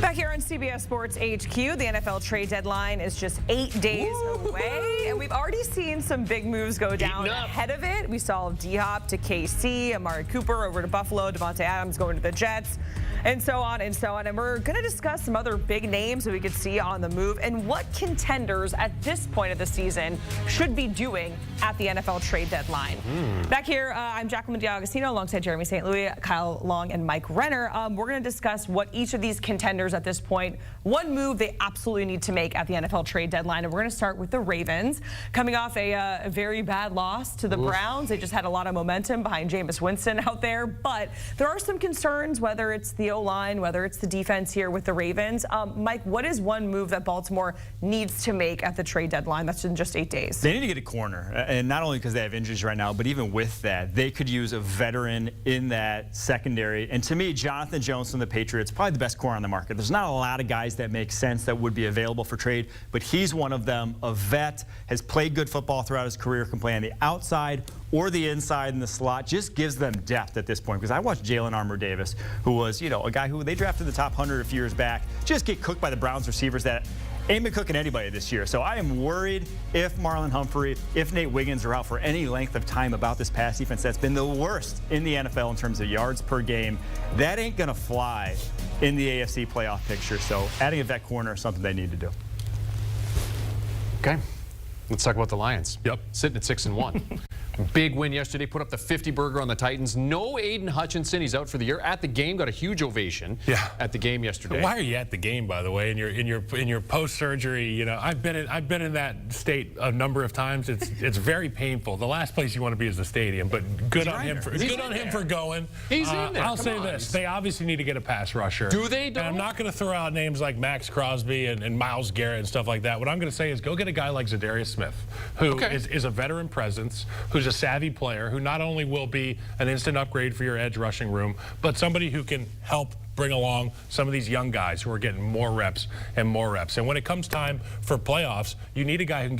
Back here on CBS Sports HQ, the NFL trade deadline is just 8 days away, and we've already seen some big moves go down ahead of it. We saw D-Hop to KC, Amari Cooper over to Buffalo, Devontae Adams going to the Jets, and so on and so on. And we're going to discuss some other big names that we could see on the move and what contenders at this point of the season should be doing at the NFL trade deadline. Back here, I'm Jacqueline D'Agostino alongside Jeremy St. Louis, Kyle Long, and Mike Renner. We're going to discuss what each of these contenders at this point, one move they absolutely need to make at the NFL trade deadline. And we're going to start with the Ravens, coming off a very bad loss to the Browns. They just had a lot of momentum behind Jameis Winston out there, but there are some concerns, whether it's the O-line, whether it's the defense here with the Ravens. Mike, what is one move that Baltimore needs to make at the trade deadline? That's in just 8 days. They need to get a corner, and not only because they have injuries right now, but even with that, they could use a veteran in that secondary. And to me, Jonathan Jones from the Patriots, probably the best corner on the market. There's not a lot of guys that make sense that would be available for trade, but he's one of them. A vet, has played good football throughout his career, can play on the outside or the inside in the slot, just gives them depth at this point. Because I watched Jalen Armour-Davis, who was, a guy who they drafted the top 100 a few years back, just get cooked by the Browns receivers that ain't been cooking anybody this year. So I am worried if Marlon Humphrey, if Nate Wiggins are out for any length of time about this pass defense that's been the worst in the NFL in terms of yards per game. That ain't going to fly in the AFC playoff picture. So adding a vet corner is something they need to do. Okay. Let's talk about the Lions. Yep. Sitting at 6-1. Big win yesterday, put up the 50-burger on the Titans. No Aiden Hutchinson, he's out for the year. At the game, got a huge ovation at the game yesterday. Why are you at the game, by the way? In your post-surgery, I've been in that state a number of times. It's very painful. The last place you want to be is the stadium, but good on him for going. He's in there. I'll say this: they obviously need to get a pass rusher. Do they? And I'm not going to throw out names like Max Crosby and Myles Garrett and stuff like that. What I'm going to say is go get a guy like Zadarius Smith, who is a veteran presence, who's a savvy player, who not only will be an instant upgrade for your edge rushing room, but somebody who can help bring along some of these young guys who are getting more reps and more reps. And when it comes time for playoffs, you need a guy who can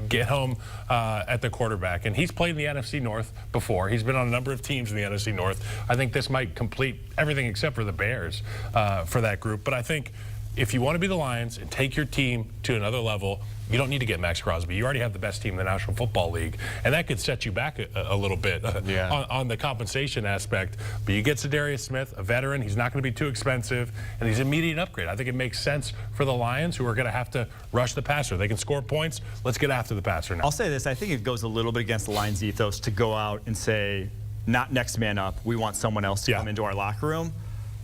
get home at the quarterback. And he's played in the NFC North before. He's been on a number of teams in the NFC North. I think this might complete everything except for the Bears for that group. But I think if you want to be the Lions and take your team to another level, you don't need to get Max Crosby. You already have the best team in the National Football League, and that could set you back a little bit on the compensation aspect. But you get Zadarius Smith, a veteran. He's not going to be too expensive, and he's an immediate upgrade. I think it makes sense for the Lions, who are going to have to rush the passer. They can score points. Let's get after the passer now. I'll say this. I think it goes a little bit against the Lions' ethos to go out and say, not next man up. We want someone else to come into our locker room.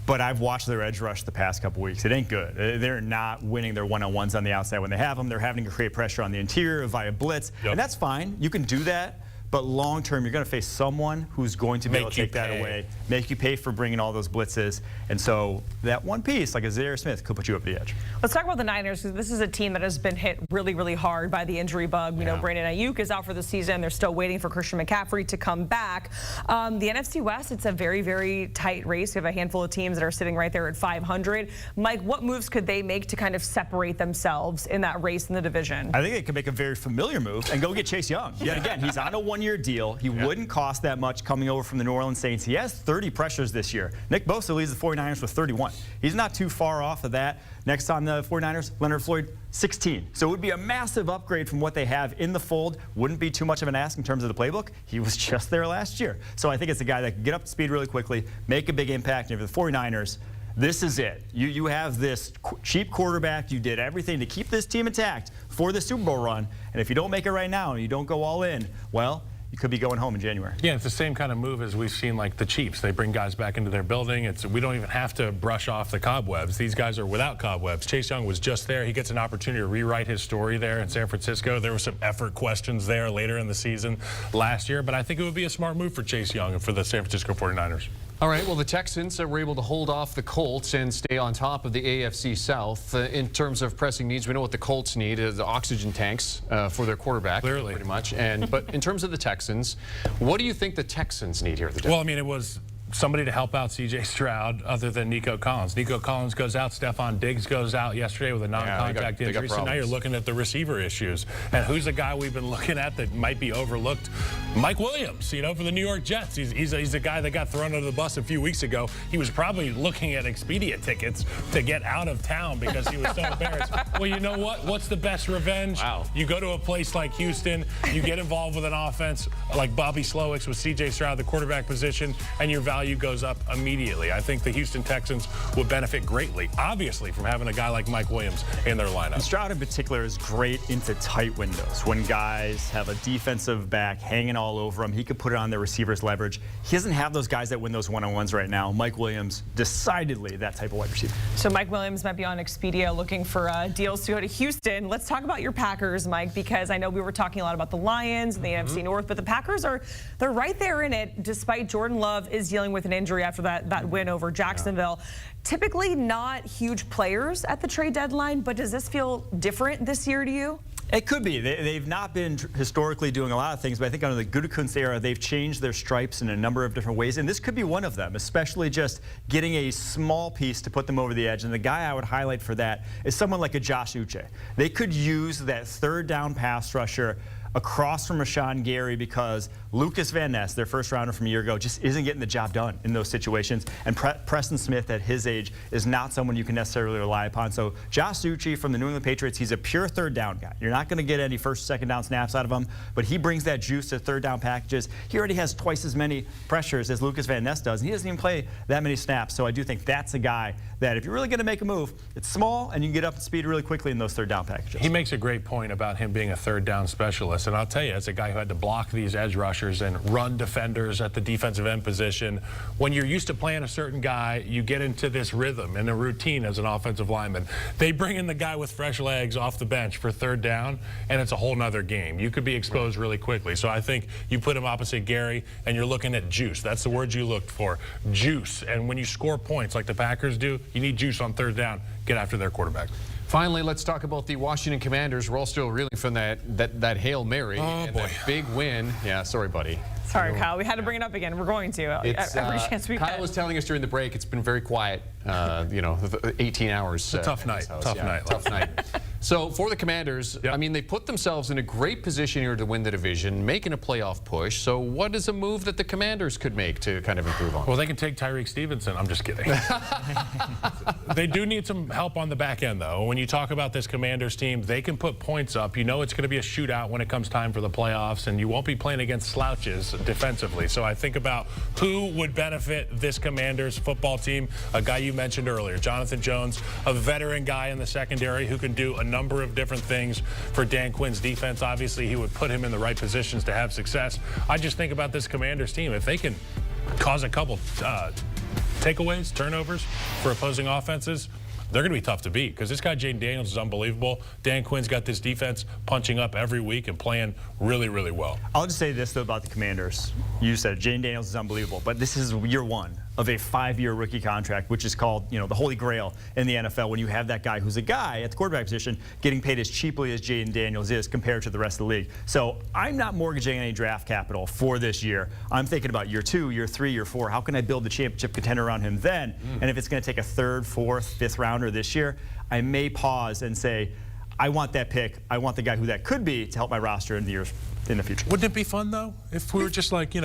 But I've watched their edge rush the past couple weeks. It ain't good. They're not winning their one-on-ones on the outside when they have them. They're having to create pressure on the interior via blitz. And that's fine. You can do that. But long-term, you're going to face someone who's going to be able to take that away, make you pay for bringing all those blitzes. And so that one piece, like a Zadarius Smith, could put you over the edge. Let's talk about the Niners, because this is a team that has been hit really, really hard by the injury bug. We know Brandon Ayuk is out for the season. They're still waiting for Christian McCaffrey to come back. The NFC West, it's a very, very tight race. We have a handful of teams that are sitting right there at 500. Mike, what moves could they make to kind of separate themselves in that race in the division? I think they could make a very familiar move and go get Chase Young. Yet again, he's on a one-year deal. He wouldn't cost that much coming over from the New Orleans Saints. He has 30 pressures this year. Nick Bosa leads the 49ers with 31. He's not too far off of that. Next on the 49ers, Leonard Floyd, 16. So it would be a massive upgrade from what they have in the fold. Wouldn't be too much of an ask in terms of the playbook. He was just there last year. So I think it's a guy that can get up to speed really quickly, make a big impact. And for the 49ers, this is it. You have this cheap quarterback. You did everything to keep this team intact for the Super Bowl run. And if you don't make it right now and you don't go all in, well, you could be going home in January. Yeah, it's the same kind of move as we've seen like the Chiefs. They bring guys back into their building. We don't even have to brush off the cobwebs. These guys are without cobwebs. Chase Young was just there. He gets an opportunity to rewrite his story there in San Francisco. There were some effort questions there later in the season last year, but I think it would be a smart move for Chase Young and for the San Francisco 49ers. All right, well, the Texans were able to hold off the Colts and stay on top of the AFC South. In terms of pressing needs, we know what the Colts need, the oxygen tanks for their quarterback, pretty much. But in terms of the Texans, what do you think the Texans need here at the deadline? Well, I mean, it was somebody to help out C.J. Stroud other than Nico Collins. Nico Collins goes out. Stephon Diggs goes out yesterday with a non-contact injury. So now you're looking at the receiver issues. And who's the guy we've been looking at that might be overlooked? Mike Williams, you know, for the New York Jets. He's a guy that got thrown under the bus a few weeks ago. He was probably looking at Expedia tickets to get out of town because he was so embarrassed. Well, you know what? What's the best revenge? Wow. You go to a place like Houston, you get involved with an offense like Bobby Slowick's with C.J. Stroud, the quarterback position, and your value goes up immediately. I think the Houston Texans would benefit greatly, obviously, from having a guy like Mike Williams in their lineup. And Stroud in particular is great into tight windows. When guys have a defensive back hanging all over him, he could put it on their receivers' leverage. He doesn't have those guys that win those one-on-ones right now. Mike Williams, decidedly that type of wide receiver. So Mike Williams might be on Expedia looking for deals to go to Houston. Let's talk about your Packers, Mike, because I know we were talking a lot about the Lions and the NFC North, but the Packers they're right there in it, despite Jordan Love is dealing with an injury after that win over Jacksonville. Typically not huge players at the trade deadline, but does this feel different this year to you? It could be. They've not been historically doing a lot of things, but I think under the Gutekunst era, they've changed their stripes in a number of different ways, and this could be one of them, especially just getting a small piece to put them over the edge. And the guy I would highlight for that is someone like a Josh Uche. They could use that third down pass rusher across from Rashawn Gary because Lucas Van Ness, their first rounder from a year ago, just isn't getting the job done in those situations. And Preston Smith at his age is not someone you can necessarily rely upon. So Josh Uche from the New England Patriots, he's a pure third down guy. You're not going to get any first, second down snaps out of him, but he brings that juice to third down packages. He already has twice as many pressures as Lucas Van Ness does, and he doesn't even play that many snaps. So I do think that's a guy that if you're really going to make a move, it's small and you can get up to speed really quickly in those third down packages. He makes a great point about him being a third down specialist. And I'll tell you, as a guy who had to block these edge rushers and run defenders at the defensive end position, when you're used to playing a certain guy, you get into this rhythm and a routine as an offensive lineman. They bring in the guy with fresh legs off the bench for third down, and it's a whole nother game. You could be exposed really quickly. So I think you put him opposite Gary, and you're looking at juice. That's the word you looked for, juice. And when you score points like the Packers do, you need juice on third down. Get after their quarterback. Finally, let's talk about the Washington Commanders. We're all still reeling from that Hail Mary and that big win. Yeah, sorry, buddy. Sorry, Kyle. We had to bring it up again. We're going to every chance we get. Kyle was telling us during the break it's been very quiet. 18 hours. It's a tough night. Tough night. So for the Commanders, I mean, they put themselves in a great position here to win the division, making a playoff push. So what is a move that the Commanders could make to kind of improve on? Well, they can take Tyreek Stevenson. I'm just kidding. They do need some help on the back end, though. When you talk about this Commanders team, they can put points up. You know it's going to be a shootout when it comes time for the playoffs, and you won't be playing against slouches defensively. So I think about who would benefit this Commanders football team. A guy you mentioned earlier, Jonathan Jones, a veteran guy in the secondary who can do a number of different things for Dan Quinn's defense. Obviously, he would put him in the right positions to have success. I just think about this Commanders team. If they can cause a couple takeaways, turnovers for opposing offenses, they're going to be tough to beat because this guy, Jaden Daniels, is unbelievable. Dan Quinn's got this defense punching up every week and playing really, really well. I'll just say this, though, about the Commanders. You said Jaden Daniels is unbelievable, but this is year one of a 5-year rookie contract, which is called, the holy grail in the NFL when you have that guy who's a guy at the quarterback position getting paid as cheaply as Jaden Daniels is compared to the rest of the league. So I'm not mortgaging any draft capital for this year. I'm thinking about year 2, year 3, year 4. How can I build the championship contender around him then? And if it's going to take a 3rd, 4th, 5th rounder this year, I may pause and say, I want that pick. I want the guy who that could be to help my roster in the years in the future. Wouldn't it be fun, though, if we were just like,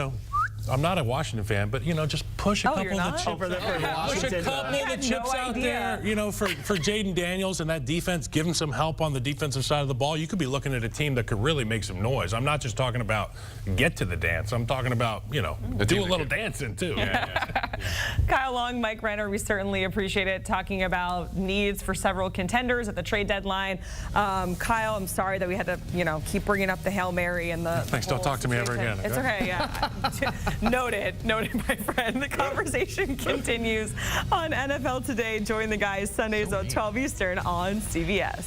I'm not a Washington fan, but, just push a couple of the chips. Push a couple of the chips out there, for Jaden Daniels and that defense, give him some help on the defensive side of the ball. You could be looking at a team that could really make some noise. I'm not just talking about get to the dance. I'm talking about, do a little dancing, too. Kyle Long, Mike Renner, we certainly appreciate it, talking about needs for several contenders at the trade deadline. Kyle, I'm sorry that we had to, keep bringing up the Hail Mary and the Thanks, don't talk to me ever again. It's okay, yeah. Noted, my friend. The conversation continues on NFL Today. Join the guys Sundays at 12 Eastern on CBS.